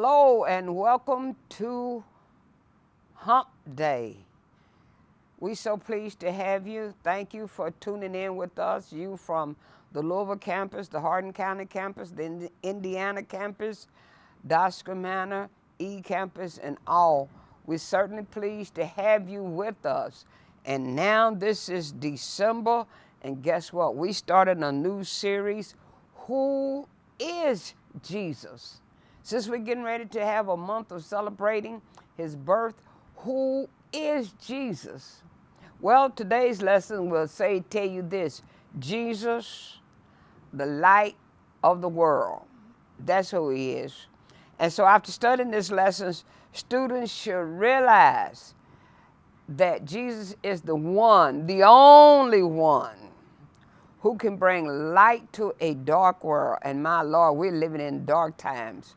Hello and welcome to Hump Day. We're so pleased to have you. Thank you for tuning in with us. You from the Louisville campus, the Hardin County campus, the Indiana campus, Dosco Manor, E campus, and all. We're certainly pleased to have you with us. And now this is December, and guess what? We started a new series, Who is Jesus? Since we're getting ready to have a month of celebrating his birth, who is Jesus? Well, today's lesson will tell you this: Jesus, the light of the world. That's who he is. And so after studying this lesson, students should realize that Jesus is the one, the only one, who can bring light to a dark world. And my Lord, we're living in dark times.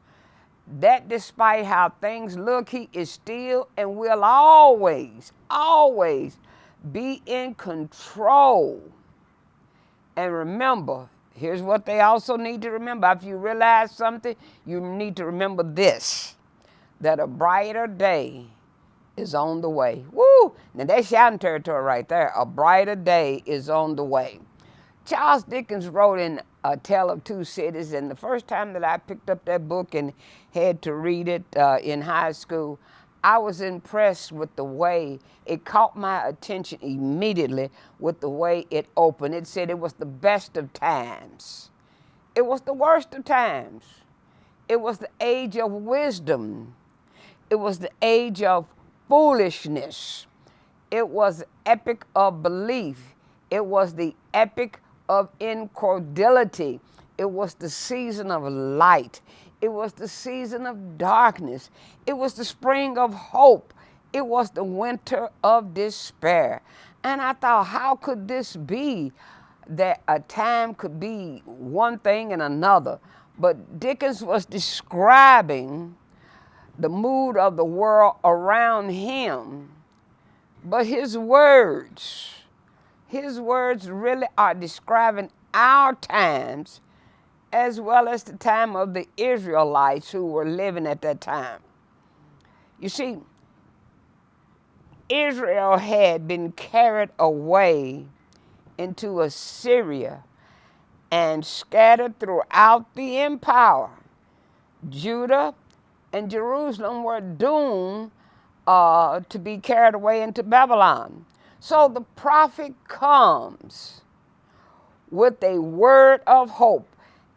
That despite how things look, he is still and will always be in control. And remember, here's what they also need to remember. If you realize something, you need to remember this, that a brighter day is on the way. Woo! Now that's shouting territory right there. A brighter day is on the way. Charles Dickens wrote in A Tale of Two Cities, and the first time that I picked up that book and had to read it in high school, I was impressed with the way it caught my attention immediately with the way it opened. It said it was the best of times. It was the worst of times. It was the age of wisdom. It was the age of foolishness. It was the epic of belief. It was the epic of incredulity. It was the season of light. It was the season of darkness. It was the spring of hope. It was the winter of despair. And I thought, how could this be that a time could be one thing and another? But Dickens was describing the mood of the world around him. But his words really are describing our times as well as the time of the Israelites who were living at that time. You see, Israel had been carried away into Assyria and scattered throughout the empire. Judah and Jerusalem were doomed to be carried away into Babylon. So the prophet comes with a word of hope.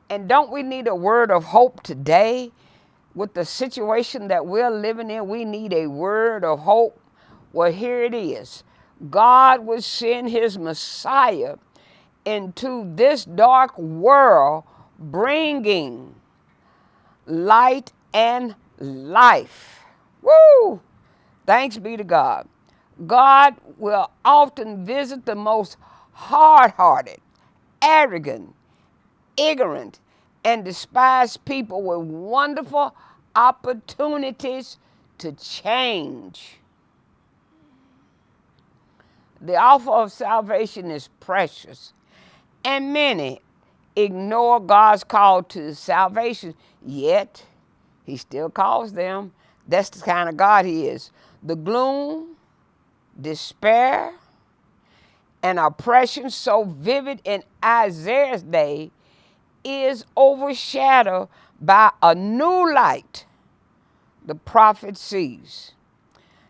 And don't we need a word of hope today? With the situation that we're living in, we need a word of hope. Well, here it is. God would send his Messiah into this dark world, bringing light and life. Woo! Thanks be to God. God will often visit the most hard-hearted, arrogant, ignorant, and despised people with wonderful opportunities to change. The offer of salvation is precious, and many ignore God's call to salvation, yet he still calls them. That's the kind of God he is. The gloom, despair, and oppression so vivid in Isaiah's day is overshadowed by a new light the prophet sees.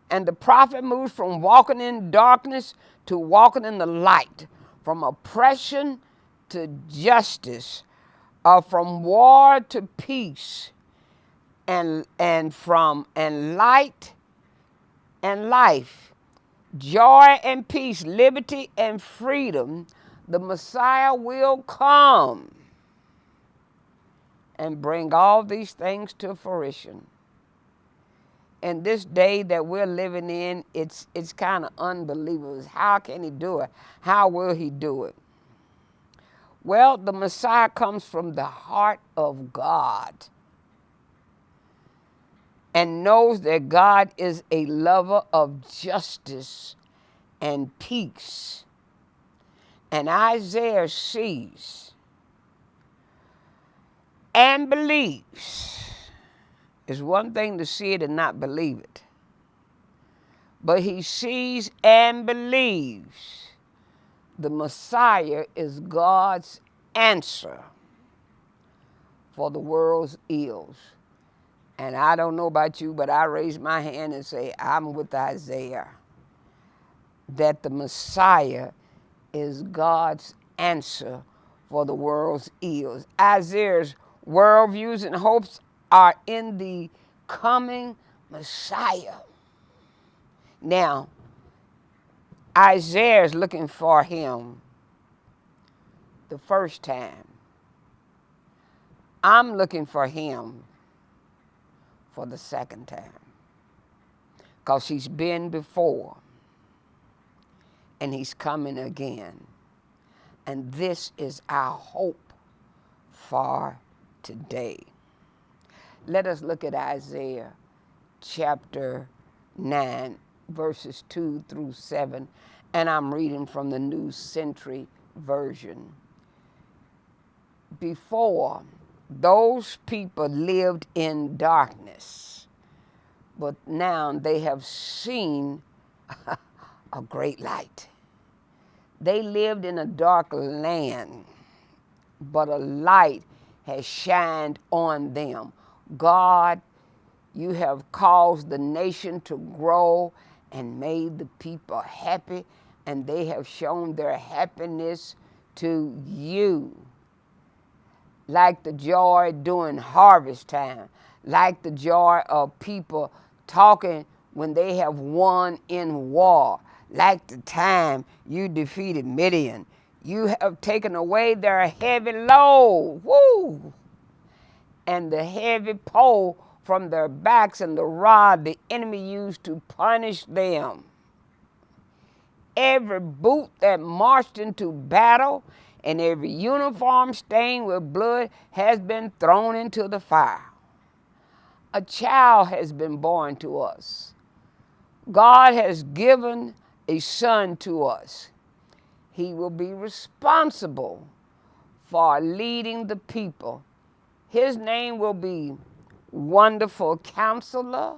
And the prophet moves from walking in darkness to walking in the light, from oppression to justice, from war to peace, and light and life, joy and peace, liberty and freedom. The Messiah will come and bring all these things to fruition. And this day that we're living in, it's kind of unbelievable. How can he do it? How will he do it? Well, the Messiah comes from the heart of God and knows that God is a lover of justice and peace. And Isaiah sees and believes It's one thing to see it and not believe it. But he sees and believes the Messiah is God's answer for the world's ills. And I don't know about you, but I raise my hand and say, I'm with Isaiah, that the Messiah is God's answer for the world's ills. Isaiah's worldviews and hopes are in the coming Messiah. Now, Isaiah is looking for him the first time. I'm looking for him for the second time, because he's been before and he's coming again. And this is our hope for today. Let us look at Isaiah chapter 9, verses 2 through 7, and I'm reading from the New Century Version. Before, those people lived in darkness, but now they have seen a great light. They lived in a dark land, but a light has shined on them. God, you have caused the nation to grow and made the people happy, and they have shown their happiness to you. Like the joy during harvest time, like the joy of people talking when they have won in war, like the time you defeated Midian. You have taken away their heavy load, woo, and the heavy pole from their backs and the rod the enemy used to punish them. Every boot that marched into battle and every uniform stained with blood has been thrown into the fire. A child has been born to us. God has given a son to us. He will be responsible for leading the people. His name will be Wonderful Counselor,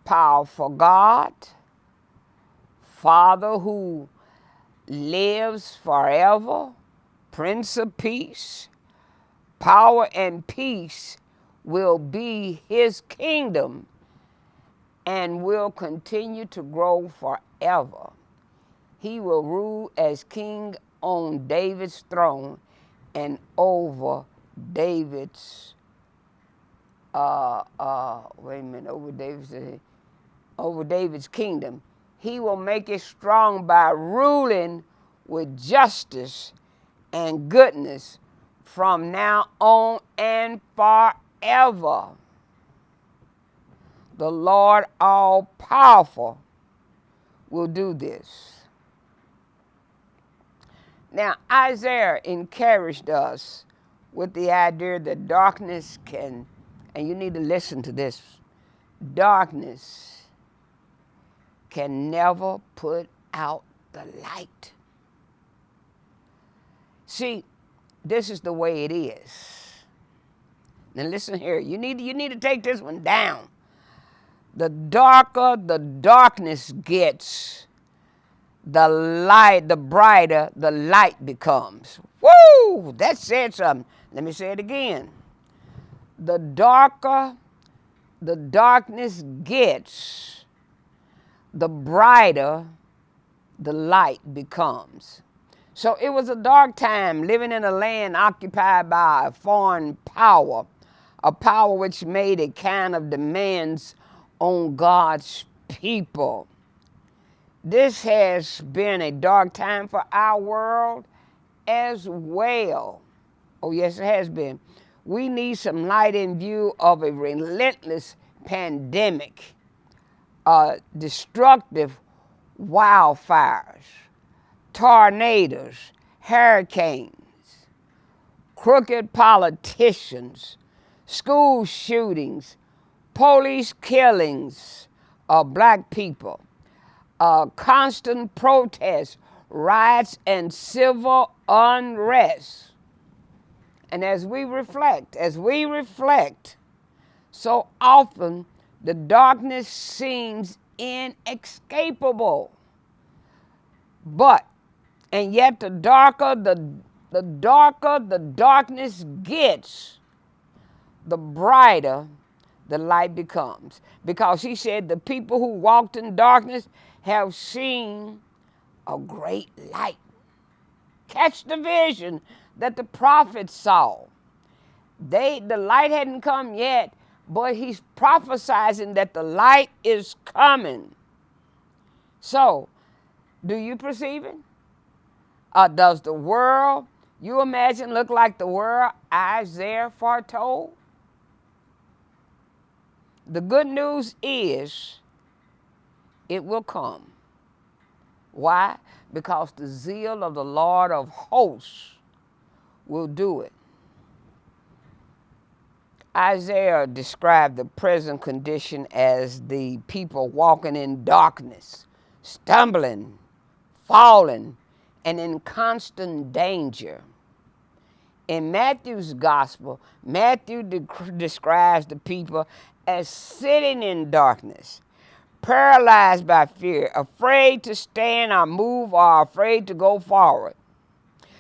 Powerful God, Father who lives forever, Prince of Peace. Power and peace will be his kingdom and will continue to grow forever. He will rule as king on David's throne and over David's over David's kingdom. He will make it strong by ruling with justice and goodness from now on and forever. The Lord all-powerful will do this. Now, Isaiah encouraged us with the idea that darkness can, and you need to listen to this, darkness can never put out the light. See, this is the way it is. Now listen here, you need to take this one down. The darker the darkness gets, the brighter the light becomes. Woo! That said something. Let me say it again. The darker the darkness gets, the brighter the light becomes. So it was a dark time living in a land occupied by a foreign power, a power which made a kind of demands on God's people. This has been a dark time for our world as well. Oh, yes, it has been. We need some light in view of a relentless pandemic, destructive wildfires, tornadoes, hurricanes, crooked politicians, school shootings, police killings of black people, constant protests, riots, and civil unrest. And as we reflect, So often the darkness seems inescapable. And yet the darker the darkness gets, the brighter the light becomes. Because he said the people who walked in darkness have seen a great light. Catch the vision that the prophets saw. The light hadn't come yet, but he's prophesizing that the light is coming. So, do you perceive it? Does the world, you imagine, look like the world Isaiah foretold? The good news is it will come. Why? Because the zeal of the Lord of hosts will do it. Isaiah described the present condition as the people walking in darkness, stumbling, falling, and in constant danger. In Matthew's gospel, Matthew describes the people as sitting in darkness, paralyzed by fear, afraid to stand or move or afraid to go forward.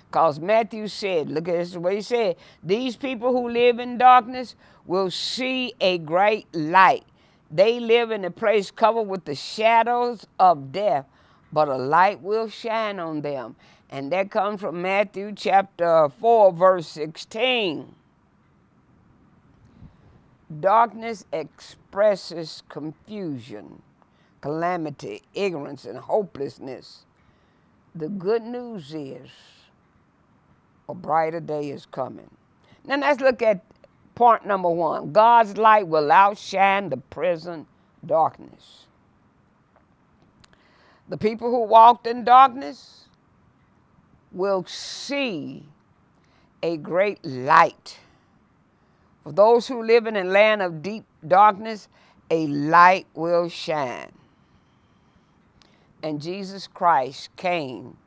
Because Matthew said, look at this, what he said, these people who live in darkness will see a great light. They live in a place covered with the shadows of death, but a light will shine on them. And that comes from Matthew chapter 4, verse 16. Darkness expresses confusion, calamity, ignorance, and hopelessness. The good news is a brighter day is coming. Now let's look at point number 1. God's light will outshine the present darkness. The people who walked in darkness will see a great light. For those who live in a land of deep darkness, a light will shine. And Jesus Christ came,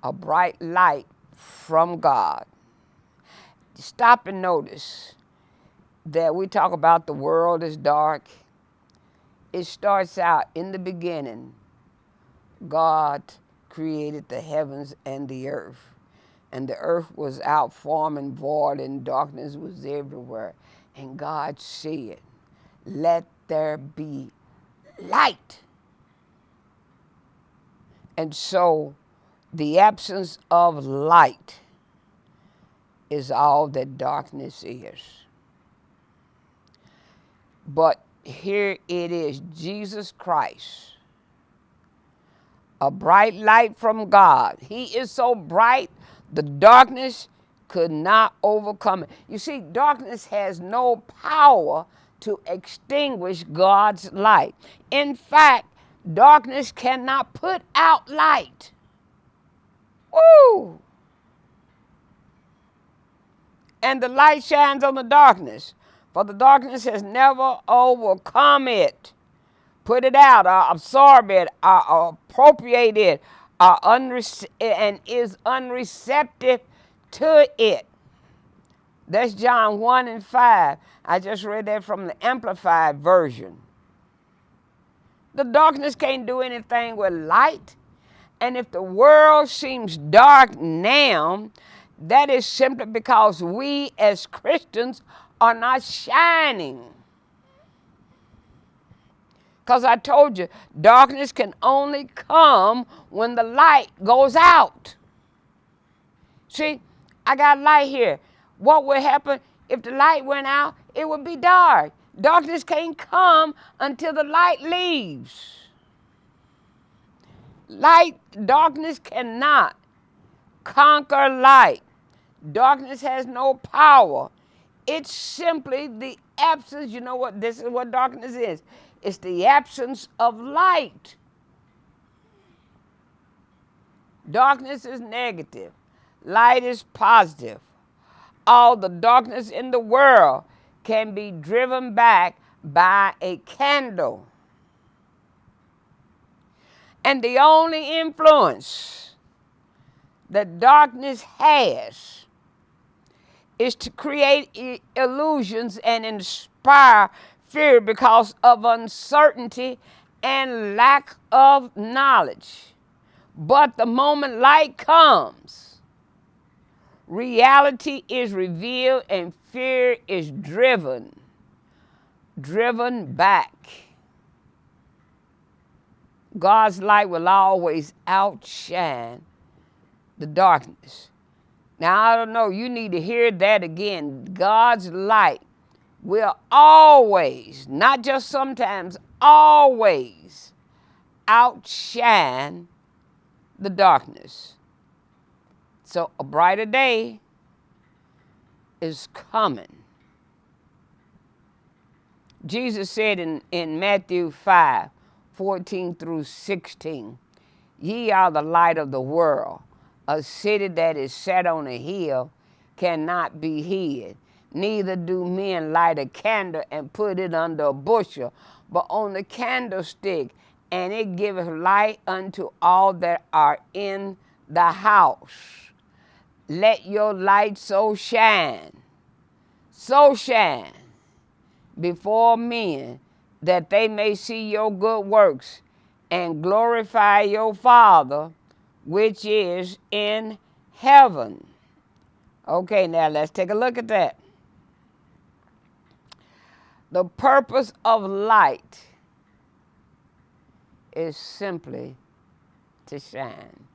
a bright light from God. Stop and notice that we talk about the world is dark. It starts out in the beginning. God created the heavens and the earth. And the earth was out form and void, and darkness was everywhere. And God said, let there be light. And so the absence of light is all that darkness is. But here it is, Jesus Christ, a bright light from God. He is so bright, the darkness could not overcome it. You see, darkness has no power to extinguish God's light. In fact, darkness cannot put out light. Woo! And the light shines on the darkness, for the darkness has never overcome it. Put it out, or absorb it, or appropriate it, and is unreceptive to it. That's John 1 and 5. I just read that from the Amplified Version. The darkness can't do anything with light. And if the world seems dark now, that is simply because we as Christians are not shining. Because I told you, darkness can only come when the light goes out. See, I got light here. What would happen if the light went out? It would be dark. Darkness can't come until the light leaves. Darkness cannot conquer light. Darkness has no power. It's simply the absence. You know what? This is what darkness is. It's the absence of light. Darkness is negative. Light is positive. All the darkness in the world can be driven back by a candle. And the only influence that darkness has is to create illusions and inspire fear because of uncertainty and lack of knowledge. But the moment light comes, reality is revealed and fear is driven back. God's light will always outshine the darkness. Now, I don't know, you need to hear that again. God's light will always, not just sometimes, always outshine the darkness. So a brighter day is coming. Jesus said in Matthew 5:14-16, ye are the light of the world. A city that is set on a hill cannot be hid. Neither do men light a candle and put it under a bushel, but on the candlestick, and it giveth light unto all that are in the house. Let your light so shine before men, that they may see your good works and glorify your Father which is in heaven. Okay, now let's take a look at that. The purpose of light is simply to shine.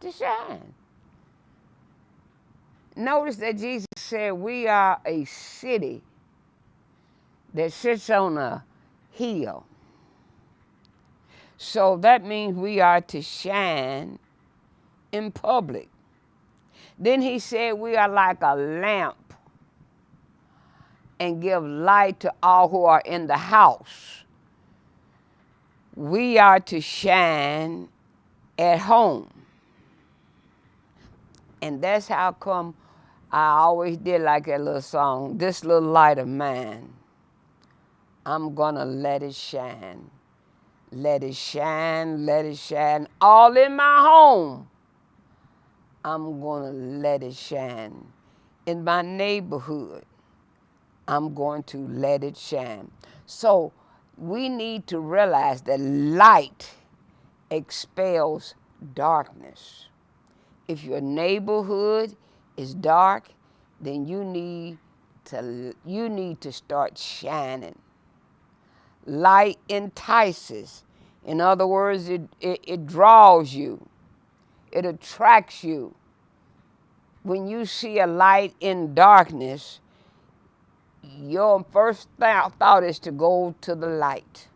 To shine. Notice that Jesus said we are a city that sits on a hill. So that means we are to shine in public. Then he said we are like a lamp and give light to all who are in the house. We are to shine at home. And that's how come I always did like that little song, this little light of mine, I'm gonna let it shine. Let it shine, all in my home. I'm gonna let it shine. In my neighborhood, I'm going to let it shine. So we need to realize that light expels darkness. If your neighborhood is dark, then you need to start shining. Light entices. In other words, it draws you. It attracts you. When you see a light in darkness, your first thought is to go to the light.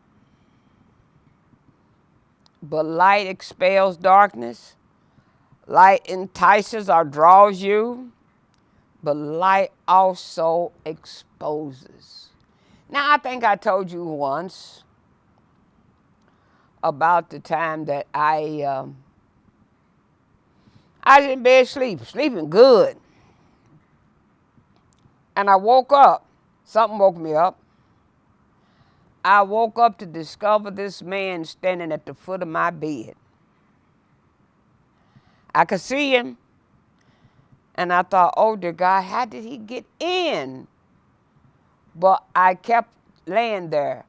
But light expels darkness. Light entices or draws you, but light also exposes. Now, I think I told you once about the time that I was in bed sleeping good. And I woke up. Something woke me up. I woke up to discover this man standing at the foot of my bed. I could see him. And I thought, oh dear God, how did he get in? But I kept laying there.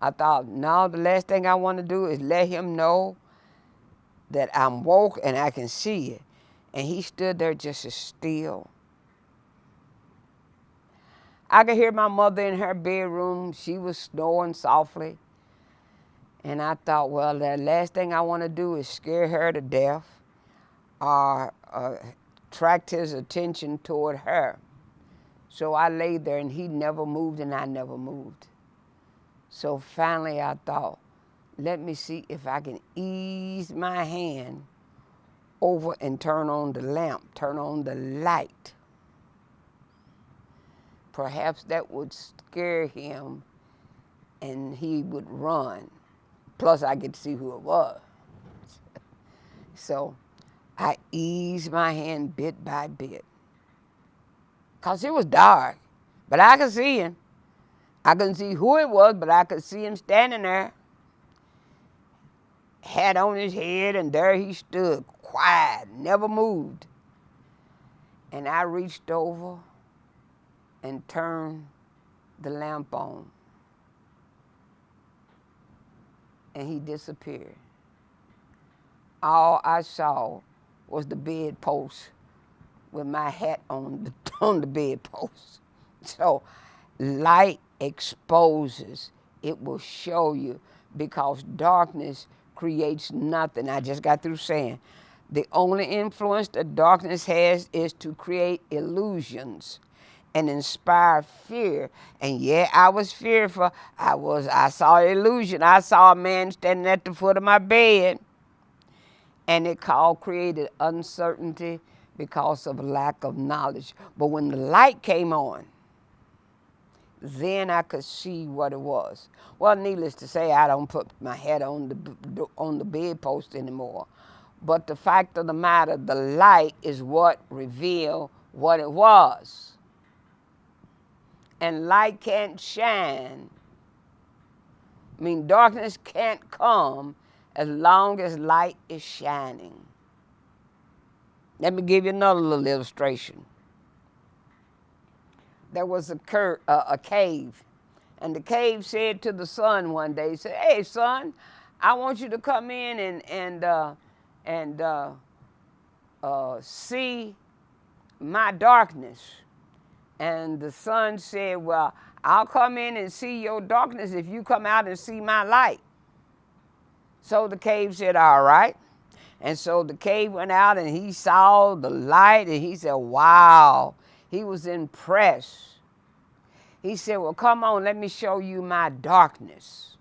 I thought, no, the last thing I want to do is let him know that I'm woke and I can see it. And he stood there just as still. I could hear my mother in her bedroom. She was snoring softly. And I thought, well, the last thing I want to do is scare her to death or attract his attention toward her. So I lay there and he never moved and I never moved. So finally I thought, let me see if I can ease my hand over and turn on the lamp, turn on the light. Perhaps that would scare him and he would run. Plus I could see who it was. So I eased my hand bit by bit. Because it was dark, but I could see him. I couldn't see who it was, but I could see him standing there. Hat on his head, and there he stood, quiet, never moved. And I reached over and turned the lamp on. And he disappeared. All I saw was the bedpost with my hat on the bedpost. So light exposes. It will show you, because darkness creates nothing. I just got through saying the only influence that darkness has is to create illusions and inspire fear. And yeah, I was fearful. I saw an illusion. I saw a man standing at the foot of my bed. And it created uncertainty because of lack of knowledge. But when the light came on, then I could see what it was. Well, needless to say, I don't put my head on the bedpost anymore. But the fact of the matter, the light is what revealed what it was. And light can't shine. I mean, darkness can't come as long as light is shining. Let me give you another little illustration. There was a cave, and the cave said to the sun one day, he said, "Hey, son, I want you to come in and see my darkness." And the son said, "Well, I'll come in and see your darkness if you come out and see my light." So the cave said, "All right." And so the cave went out and he saw the light and he said, wow. He was impressed. He said, "Well, come on, let me show you my darkness."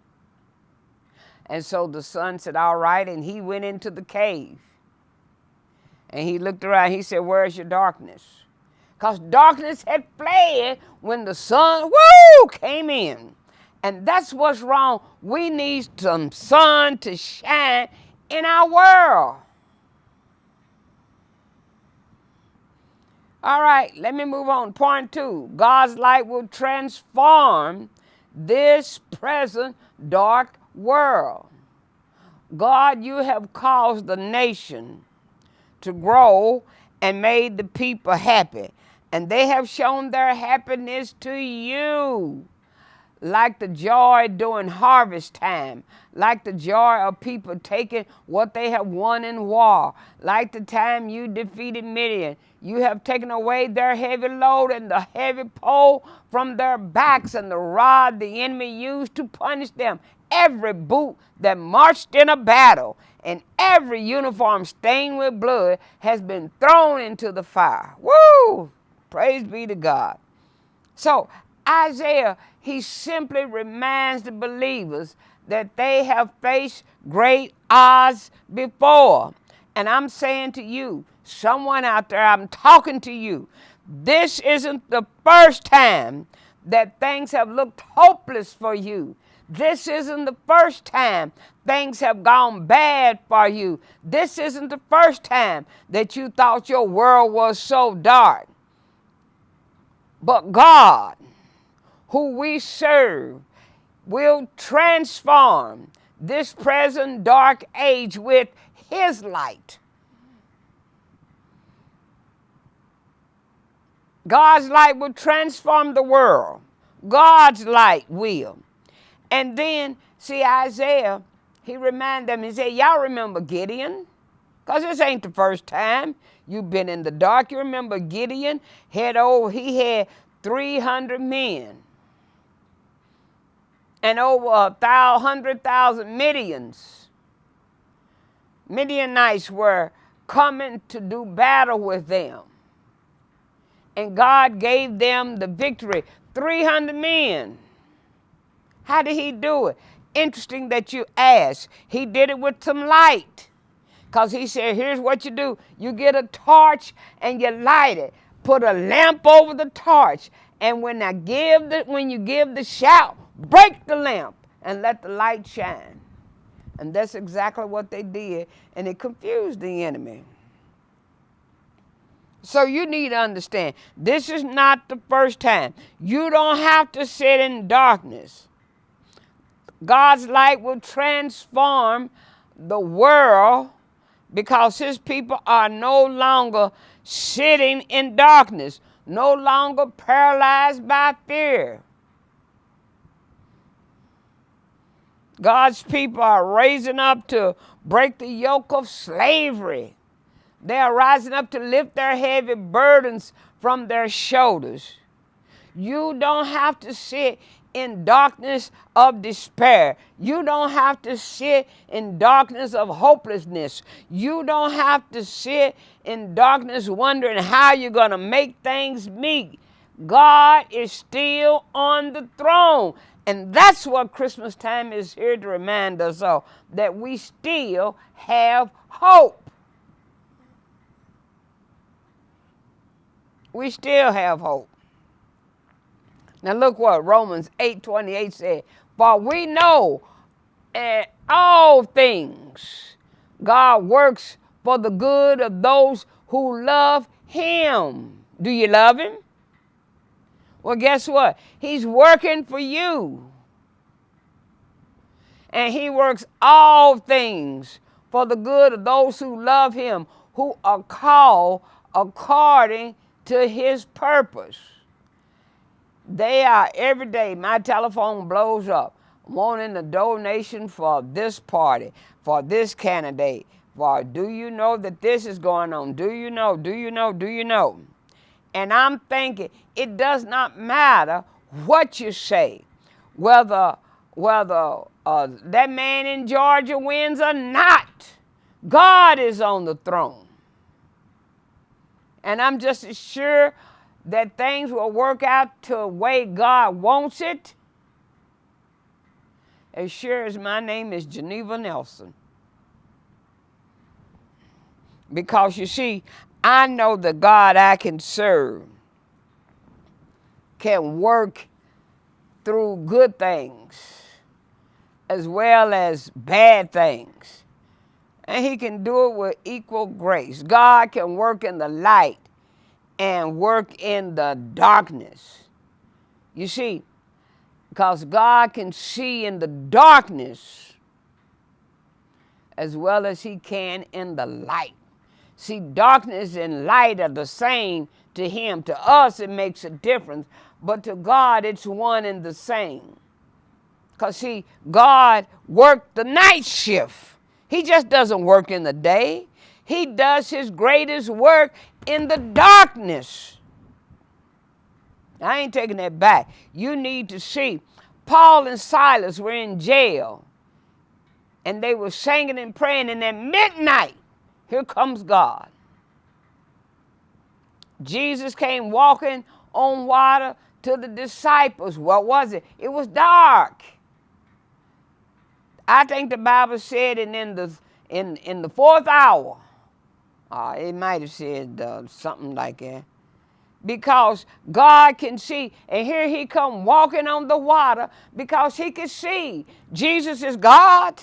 And so the son said, "All right." And he went into the cave. And he looked around. He said, "Where's your darkness?" Because darkness had fled when the sun, came in. And that's what's wrong. We need some sun to shine in our world. All right, let me move on. Point 2. God's light will transform this present dark world. God, you have caused the nation to grow and made the people happy. And they have shown their happiness to you. Like the joy during harvest time, like the joy of people taking what they have won in war, like the time you defeated Midian. You have taken away their heavy load and the heavy pole from their backs and the rod the enemy used to punish them. Every boot that marched in a battle and every uniform stained with blood has been thrown into the fire. Woo! Praise be to God. So Isaiah, he simply reminds the believers that they have faced great odds before. And I'm saying to you, someone out there, I'm talking to you, this isn't the first time that things have looked hopeless for you. This isn't the first time things have gone bad for you. This isn't the first time that you thought your world was so dark. But God, who we serve, will transform this present dark age with his light. God's light will transform the world. God's light will. And then, see, Isaiah, he reminded them, he said, y'all remember Gideon? Because this ain't the first time you've been in the dark. You remember Gideon? He had 300 men. And over 100,000 Midianites were coming to do battle with them. And God gave them the victory. 300 men. How did he do it? Interesting that you ask. He did it with some light. Because he said, here's what you do. You get a torch and you light it. Put a lamp over the torch. And when you give the shout, break the lamp and let the light shine. And that's exactly what they did. And it confused the enemy. So you need to understand, this is not the first time. You don't have to sit in darkness. God's light will transform the world because his people are no longer sitting in darkness. no longer paralyzed by fear. God's people are raising up to break the yoke of slavery. They are rising up to lift their heavy burdens from their shoulders. You don't have to sit in darkness of despair. You don't have to sit in darkness of hopelessness. You don't have to sit in darkness wondering how you're going to make things meet. God is still on the throne. And that's what Christmas time is here to remind us of, that we still have hope. We still have hope. Now look what Romans 8:28 said. For we know all things God works for the good of those who love him. Do you love him? Well, guess what? He's working for you. And he works all things for the good of those who love him, who are called according to his purpose. They are every day, my telephone blows up, wanting a donation for this party, for this candidate, for do you know that this is going on? Do you know? Do you know? Do you know? And I'm thinking, it does not matter what you say, whether that man in Georgia wins or not. God is on the throne. And I'm just as sure that things will work out to the way God wants it, as sure as my name is Geneva Nelson. Because you see, I know the God I can serve can work through good things as well as bad things. And he can do it with equal grace. God can work in the light and work in the darkness. You see, because God can see in the darkness as well as he can in the light. See, darkness and light are the same to him. To us, it makes a difference. But to God, it's one and the same. Because, see, God worked the night shift. He just doesn't work in the day. He does his greatest work in the darkness. I ain't taking that back. You need to see. Paul and Silas were in jail. And they were singing and praying. And at midnight, here comes God. Jesus came walking on water to the disciples. What was it? It was dark. I think the Bible said in the fourth hour. It might have said something like that. Because God can see. And here he come walking on the water because he can see. Jesus is God.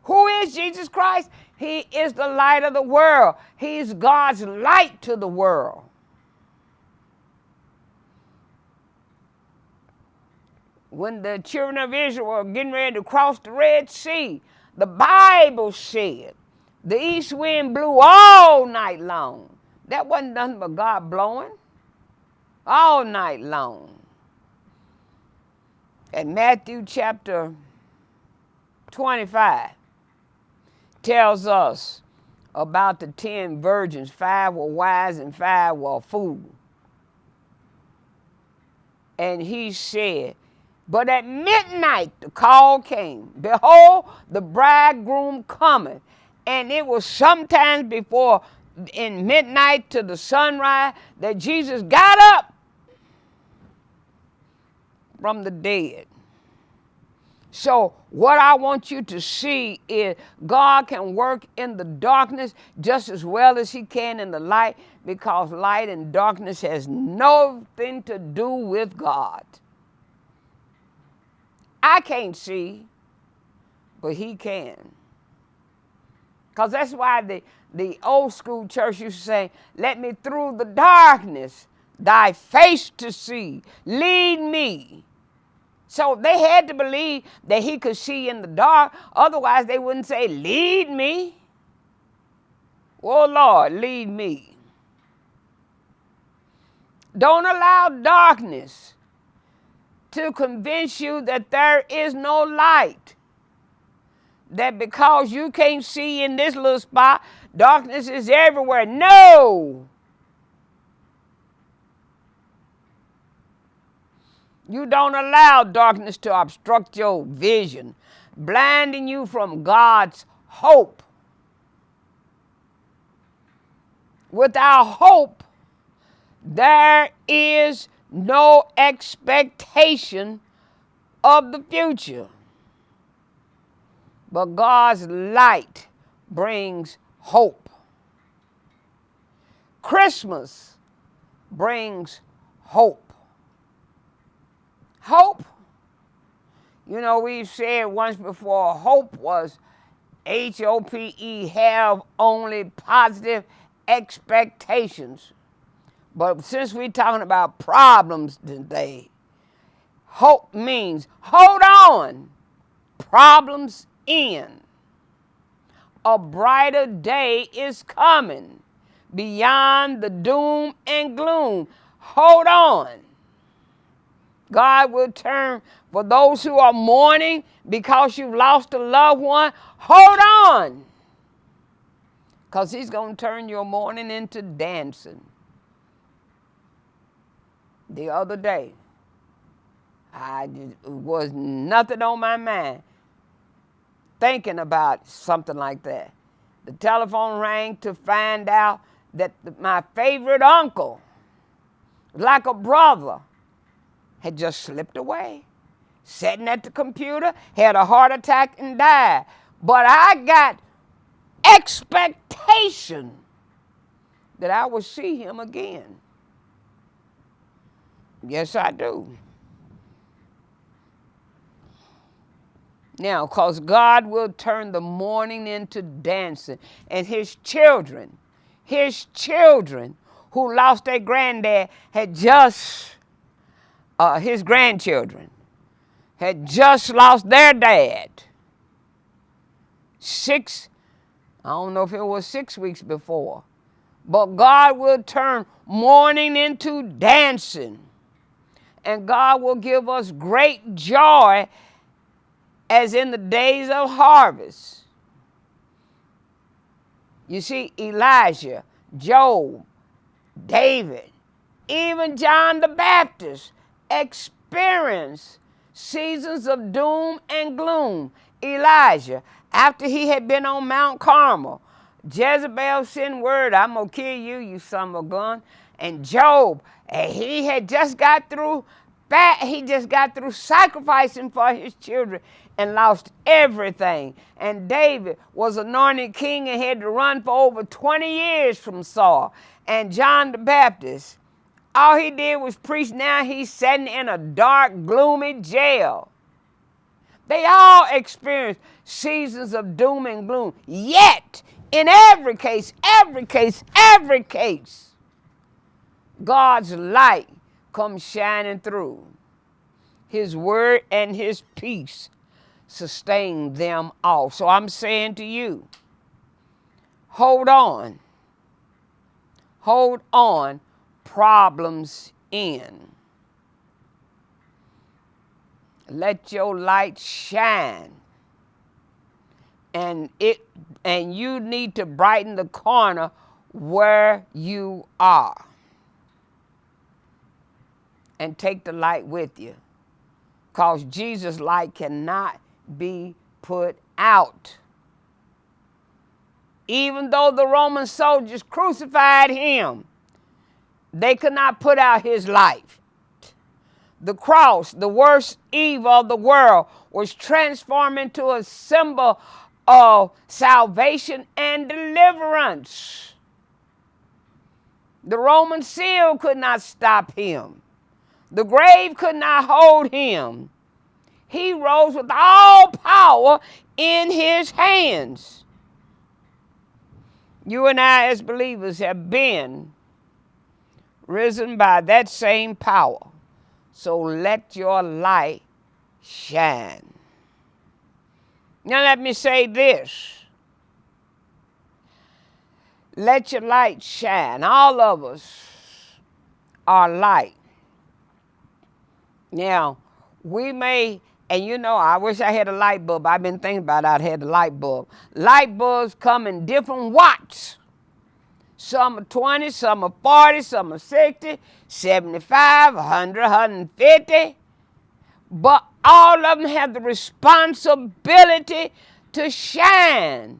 Who is Jesus Christ? He is the light of the world. He's God's light to the world. When the children of Israel were getting ready to cross the Red Sea, the Bible said the east wind blew all night long. That wasn't nothing but God blowing all night long. And Matthew chapter 25 tells us about the 10 virgins. 5 were wise and 5 were fools. And he said, but at midnight the call came. Behold, the bridegroom cometh. And it was sometimes before in midnight to the sunrise that Jesus got up from the dead. So what I want you to see is God can work in the darkness just as well as he can in the light, because light and darkness has nothing to do with God. I can't see, but he can. Because that's why the old school church used to say, let me through the darkness, thy face to see, lead me. So they had to believe that he could see in the dark. Otherwise, they wouldn't say, lead me. Oh, Lord, lead me. Don't allow darkness to convince you that there is no light. That because you can't see in this little spot, darkness is everywhere. No! You don't allow darkness to obstruct your vision, blinding you from God's hope. Without hope, there is no expectation of the future. But God's light brings hope. Christmas brings hope. Hope, you know, we've said once before, hope was H-O-P-E, have only positive expectations. But since we're talking about problems today, hope means hold on, problems end. A brighter day is coming beyond the doom and gloom. Hold on. God will turn, for those who are mourning because you've lost a loved one, hold on. Because he's going to turn your mourning into dancing. The other day, was nothing on my mind thinking about something like that. The telephone rang to find out that my favorite uncle, like a brother, had just slipped away, sitting at the computer, had a heart attack and died. But I got expectation that I will see him again. Yes, I do. Now, because God will turn the mourning into dancing. And his children who lost their granddad had just, his grandchildren had just lost their dad. I don't know if it was 6 weeks before. But God will turn mourning into dancing. And God will give us great joy as in the days of harvest. You see, Elijah, Job, David, even John the Baptist experienced seasons of doom and gloom. Elijah, after he had been on Mount Carmel, Jezebel sent word, I'm going to kill you, you son of a gun. And Job, he had just got through sacrificing for his children and lost everything. And David was anointed king and had to run for over 20 years from Saul. And John the Baptist, all he did was preach. Now he's sitting in a dark, gloomy jail. They all experienced seasons of doom and gloom. Yet, in every case, God's light comes shining through. His word and his peace sustain them all. So I'm saying to you, hold on, problems end. Let your light shine. And you need to brighten the corner where you are. And take the light with you. Because Jesus' light cannot be put out. Even though the Roman soldiers crucified him, they could not put out his light. The cross, the worst evil of the world, was transformed into a symbol of salvation and deliverance. The Roman seal could not stop him. The grave could not hold him. He rose with all power in his hands. You and I as believers have been risen by that same power. So let your light shine. Now let me say this. Let your light shine. All of us are light. Now, we may, and you know, I wish I had a light bulb. I've been thinking about it. I had a light bulb. Light bulbs come in different watts. Some are 20, some are 40, some are 60, 75, 100, 150. But all of them have the responsibility to shine.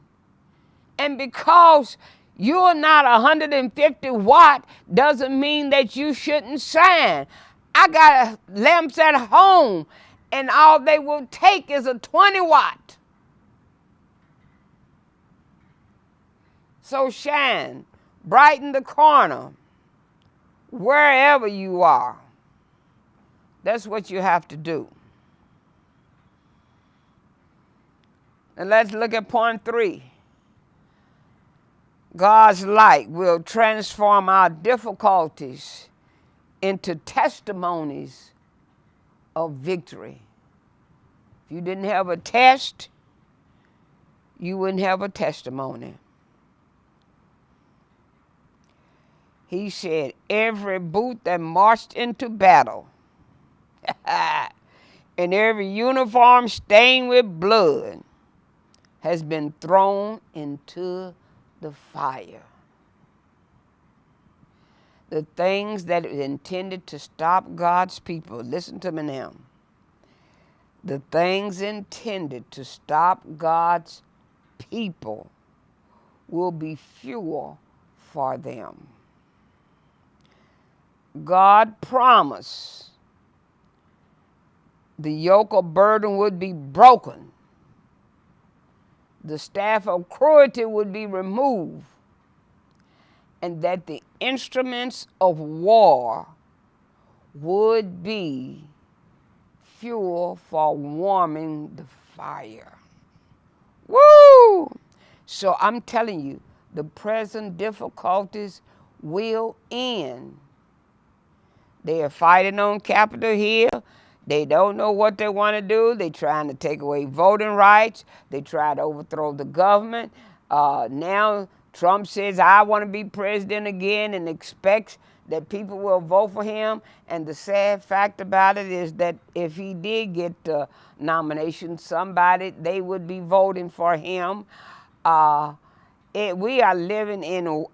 And because you're not 150 watt doesn't mean that you shouldn't shine. I got lamps at home, and all they will take is a 20 watt. So shine, brighten the corner, wherever you are. That's what you have to do. And let's look at point 3. God's light will transform our difficulties into testimonies of victory. If you didn't have a test, you wouldn't have a testimony. He said, every boot that marched into battle and every uniform stained with blood has been thrown into the fire. The things that are intended to stop God's people, listen to me now. The things intended to stop God's people will be fuel for them. God promised the yoke of burden would be broken. The staff of cruelty would be removed, and that the instruments of war would be fuel for warming the fire. Woo! So I'm telling you, the present difficulties will end. They are fighting on Capitol Hill. They don't know what they want to do. They're trying to take away voting rights. They try to overthrow the government. Now Trump says, I want to be president again, and expects that people will vote for him. And the sad fact about it is that if he did get the nomination, they would be voting for him. We are living in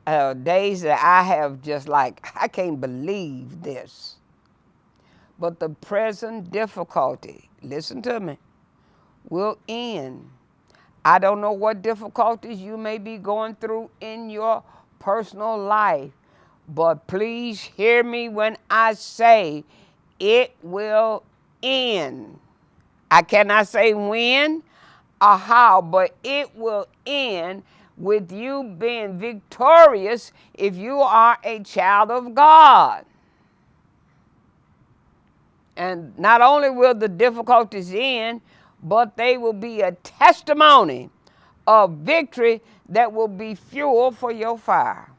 days that I have just like, I can't believe this. But the present difficulty, listen to me, will end. I don't know what difficulties you may be going through in your personal life, but please hear me when I say it will end. I cannot say when or how, but it will end with you being victorious if you are a child of God. And not only will the difficulties end, but they will be a testimony of victory that will be fuel for your fire.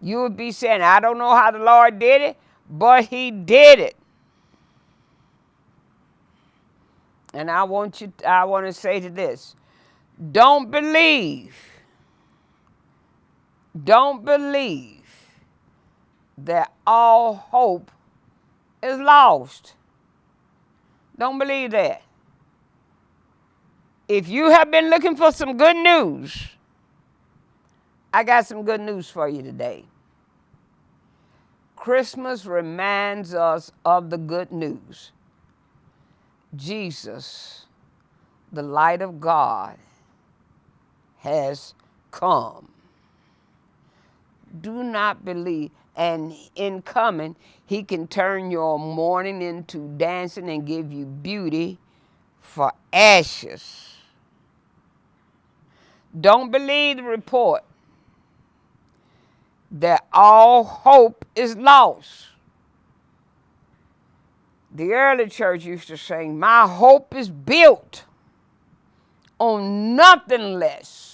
You would be saying, I don't know how the Lord did it, but he did it. And I want to say to this, don't believe that all hope is lost. Don't believe that. If you have been looking for some good news, I got some good news for you today. Christmas reminds us of the good news. Jesus, the light of God, has come. Do not believe. And in coming, he can turn your mourning into dancing and give you beauty for ashes. Don't believe the report that all hope is lost. The early church used to sing, my hope is built on nothing less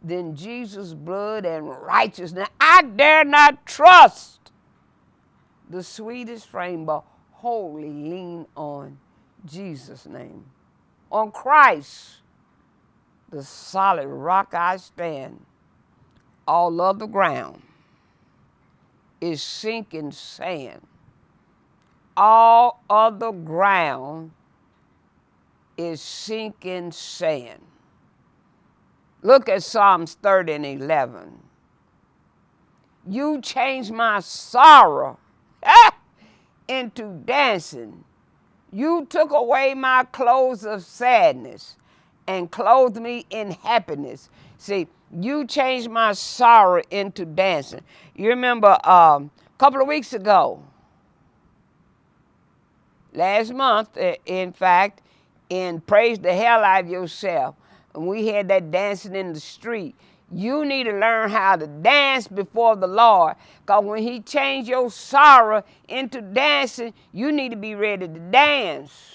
than Jesus' blood and righteousness. I dare not trust the sweetest frame, but wholly lean on Jesus' name. On Christ, the solid rock I stand. All other ground is sinking sand. All other ground is sinking sand. Look at Psalms 30 and 11. You changed my sorrow into dancing. You took away my clothes of sadness and clothed me in happiness. See, you changed my sorrow into dancing. You remember a couple of weeks ago, last month, in fact, in Praise the Hell Out of Yourself, and we had that dancing in the street. You need to learn how to dance before the Lord, because when he changed your sorrow into dancing, you need to be ready to dance.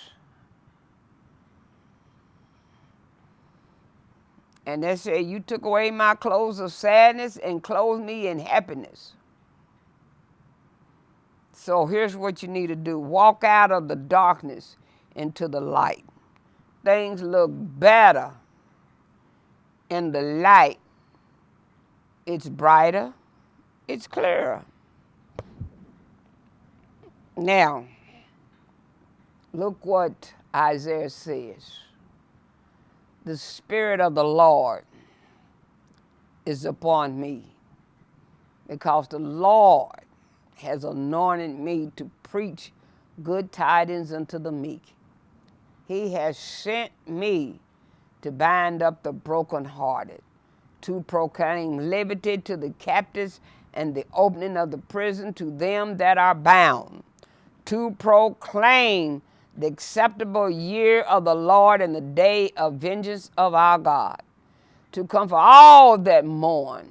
And they said, you took away my clothes of sadness and clothed me in happiness. So here's what you need to do. Walk out of the darkness into the light. Things look better in the light. It's brighter. It's clearer. Now, look what Isaiah says. The Spirit of the Lord is upon me, because the Lord has anointed me to preach good tidings unto the meek. He has sent me to bind up the brokenhearted, to proclaim liberty to the captives and the opening of the prison to them that are bound, to proclaim the acceptable year of the Lord and the day of vengeance of our God, to comfort all that mourn,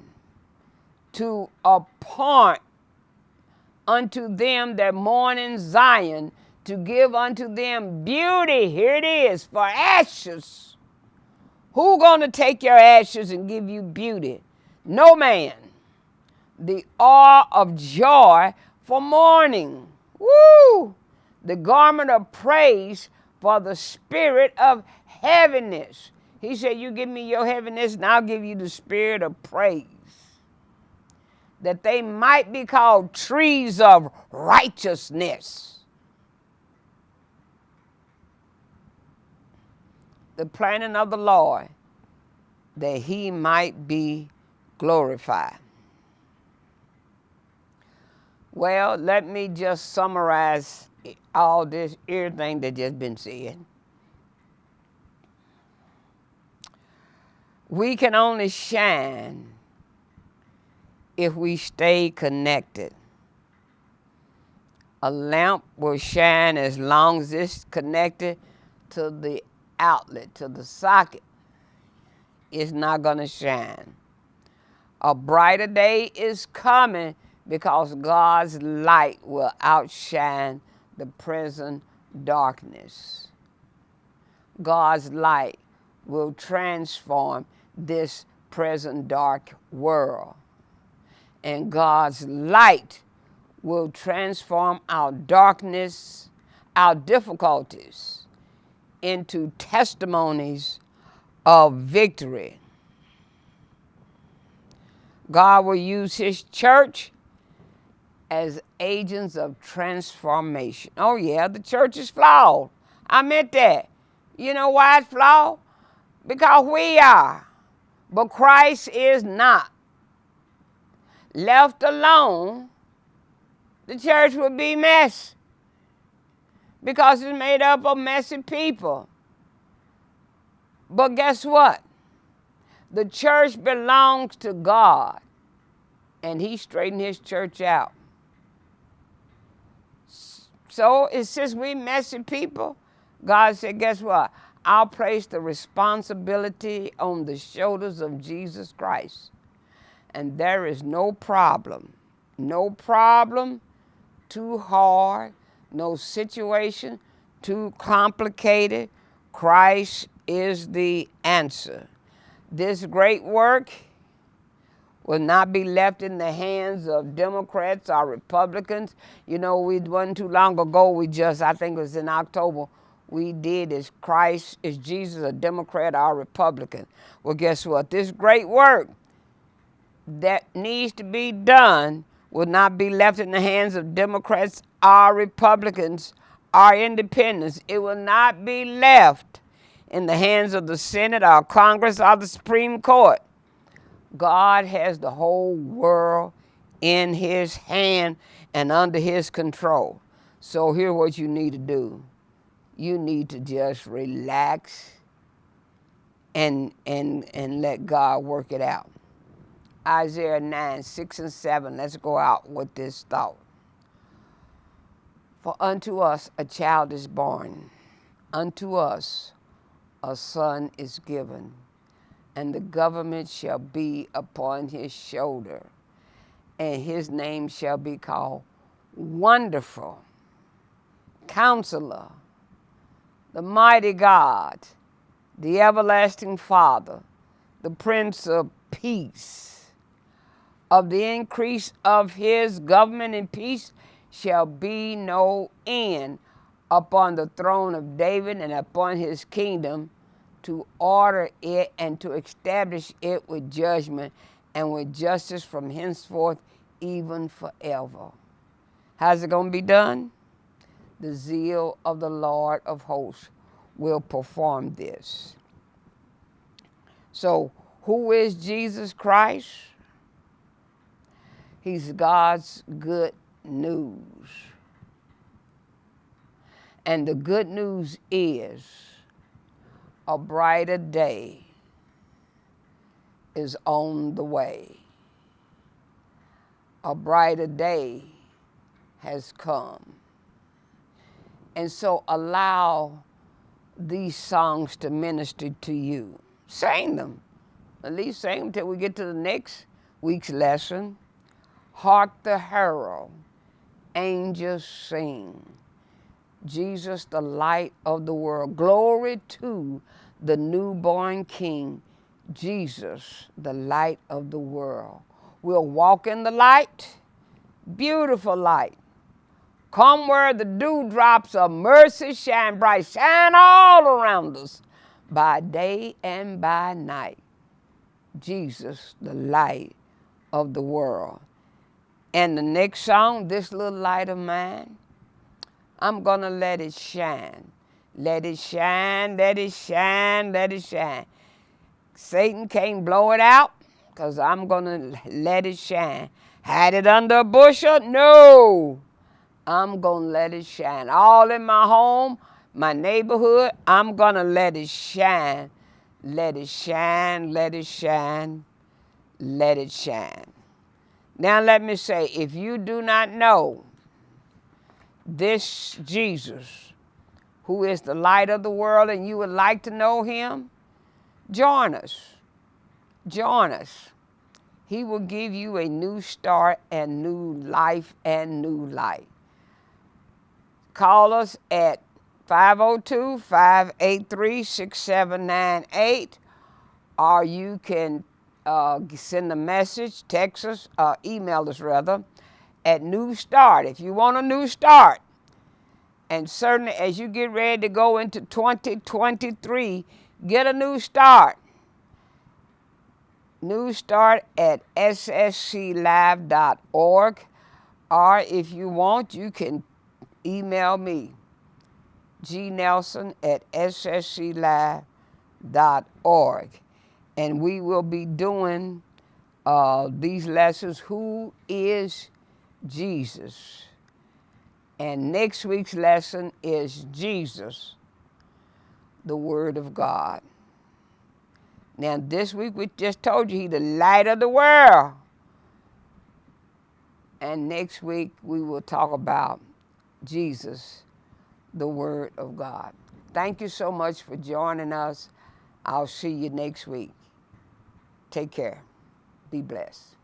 to appoint unto them that mourn in Zion, to give unto them beauty, here it is, for ashes. Who gonna take your ashes and give you beauty? No man. The oil of joy for mourning. Woo! The garment of praise for the spirit of heaviness. He said, you give me your heaviness and I'll give you the spirit of praise. That they might be called trees of righteousness. The planting of the Lord, that he might be glorified. Well, let me just summarize all this, everything that just been said. We can only shine if we stay connected. A lamp will shine as long as it's connected to the outlet, to the socket. It's not going to shine. A brighter day is coming, because God's light will outshine the present darkness. God's light will transform this present dark world. And God's light will transform our darkness, our difficulties, into testimonies of victory. God will use his church as agents of transformation. Oh yeah, the church is flawed. I meant that. You know why it's flawed? Because we are, but Christ is not. Left alone, the church would be mess, because it's made up of messy people. But guess what? The church belongs to God, and he straightened his church out. So since we messy people, God said, guess what? I'll place the responsibility on the shoulders of Jesus Christ. And there is no problem too hard, no situation too complicated. Christ is the answer. This great work will not be left in the hands of Democrats or Republicans. You know, we wasn't too long ago, I think it was in October, we did Is Jesus a Democrat or a Republican? Well, guess what? This great work that needs to be done will not be left in the hands of Democrats or Republicans or independents. It will not be left in the hands of the Senate or Congress or the Supreme Court. God has the whole world in his hand and under his control. So here's what you need to do. You need to just relax and let God work it out. Isaiah 9, 6 and 7. Let's go out with this thought. For unto us a child is born, unto us a son is given, and the government shall be upon his shoulder, and his name shall be called Wonderful, Counselor, the Mighty God, the Everlasting Father, the Prince of Peace. Of the increase of his government and peace shall be no end upon the throne of David and upon his kingdom, to order it and to establish it with judgment and with justice from henceforth even forever. How's it going to be done? The zeal of the Lord of hosts will perform this. So, who is Jesus Christ? He's God's good news. And the good news is a brighter day is on the way. A brighter day has come. And so allow these songs to minister to you. Sing them. At least sing them until we get to the next week's lesson. Hark the herald, angels sing. Jesus, the light of the world. Glory to the newborn King. Jesus, the light of the world. We'll walk in the light, beautiful light. Come where the dewdrops of mercy shine bright, shine all around us, by day and by night. Jesus, the light of the world. And the next song, This Little Light of Mine, I'm going to let it shine. Let it shine, let it shine, let it shine. Satan can't blow it out because I'm going to let it shine. Hide it under a bushel? No. I'm going to let it shine. All in my home, my neighborhood, I'm going to let it shine. Let it shine, let it shine, let it shine. Now let me say, if you do not know this Jesus, who is the light of the world, and you would like to know him, join us. Join us. He will give you a new start and new life and new light. Call us at 502-583-6798, or you can send a message, text us, email us rather, at New Start. If you want a new start, and certainly as you get ready to go into 2023, get a new start. New Start at ssclive.org, or if you want, you can email me, gnelson@ssclive.org. And we will be doing these lessons, Who is Jesus? And next week's lesson is Jesus, the Word of God. Now this week we just told you He's the light of the world. And next week we will talk about Jesus, the Word of God. Thank you so much for joining us. I'll see you next week. Take care. Be blessed.